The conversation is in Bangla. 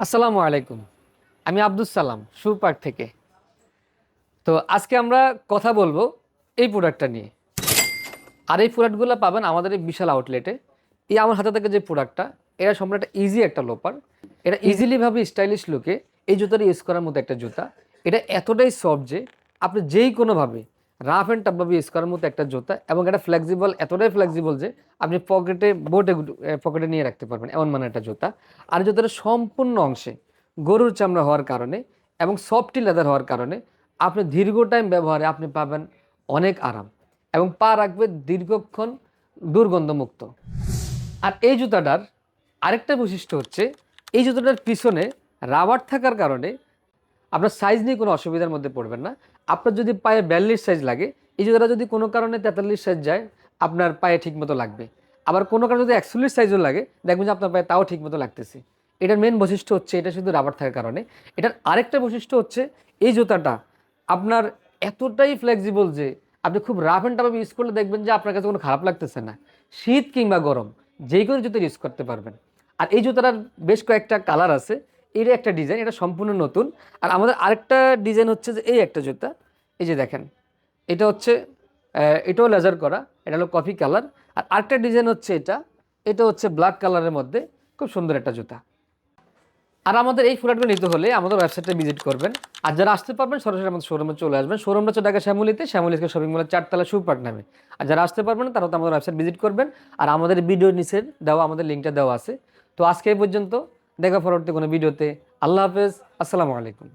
আসসালামু আলাইকুম। আমি আব্দুস সালাম শু পার্ক থেকে। তো আজকে আমরা কথা বলবো এই প্রোডাক্টটা নিয়ে। আর এই প্রোডাক্টগুলো পাবেন আমাদের এই বিশাল আউটলেটে। এই আমার হাতে থেকে যে প্রোডাক্টটা, এটা সম্পূর্ণ একটা ইজি একটা লোপার। এটা ইজিলিভাবে স্টাইলিশ লুকে এই জুতাটা ইউজ করার মতো একটা জুতা। এটা এতটাই সফট যে আপনি যেই কোনোভাবে রাফ অ্যান্ড টাফভাবে ইউজ করার মতো একটা জুতা, এবং এটা ফ্লেক্সিবল, এতটাই ফ্লেক্সিবল যে আপনি পকেটে নিয়ে রাখতে পারবেন, এমন মানে একটা জুতা। আর জুতাটা সম্পূর্ণ অংশে গরুর চামড়া হওয়ার কারণে এবং সফটি লেদার হওয়ার কারণে আপনি দীর্ঘ টাইম ব্যবহারে আপনি পাবেন অনেক আরাম, এবং পা রাখবে দীর্ঘক্ষণ দুর্গন্ধমুক্ত। আর এই জুতাটার আরেকটা বৈশিষ্ট্য হচ্ছে, এই জুতাটার পিছনে রাবার থাকার কারণে আপনার সাইজ নিয়ে কোনো অসুবিধার মধ্যে পড়বেন না। আপনার যদি পায়ে 42 সাইজ লাগে, এই জুতাটা যদি কোনো কারণে 43 সাইজ যায়, আপনার পায়ে ঠিকমতো লাগবে। আবার কোনো কারণে যদি 41 সাইজও লাগে, দেখবেন যে আপনার পায়ে তাও ঠিকমতো লাগতেছে। এটার মেন বৈশিষ্ট্য হচ্ছে এটা শুধু রাবার থাকার কারণে। এটার আরেকটা বৈশিষ্ট্য হচ্ছে, এই জুতাটা আপনার এতটাই ফ্লেক্সিবল যে আপনি খুব রাফ অ্যান্ড টাফ ইউজ করলে দেখবেন যে আপনার কাছে কোনো খারাপ লাগতেছে না। শীত কিংবা গরম যেই কোনো জুতো ইউজ করতে পারবেন। আর এই জুতাটার বেশ কয়েকটা কালার আছে। এর একটা ডিজাইন, এটা সম্পূর্ণ নতুন। আর আমাদের আরেকটা ডিজাইন হচ্ছে যে এই একটা জুতা, এই যে দেখেন, এটা হচ্ছে এটাও লেজার করা, এটা হলো কফি কালার। আর আরেকটা ডিজাইন হচ্ছে এটা হচ্ছে ব্ল্যাক কালারের মধ্যে, খুব সুন্দর একটা জুতা। আর আমাদের এই প্রোডাক্টগুলো নিতে হলে আমাদের ওয়েবসাইটে ভিজিট করবেন। আর যারা আসতে পারবেন সরাসরি আমাদের শোরুমে চলে আসবেন। শোরুমটা হচ্ছে ঢাকা শ্যামলীতে শপিং মলের 4 তলা শু পার্ক নামে। আর যারা আসতে পারবেন না, তারা তো আমাদের ওয়েবসাইট ভিজিট করবেন। আর আমাদের ভিডিওর নিচে দেওয়া আমাদের লিঙ্কটা দেওয়া আছে। তো আজকে এই পর্যন্ত, দেখা পরবর্তী কোনো ভিডিওতে। আল্লাহ হাফেজ, আসসালামু আলাইকুম।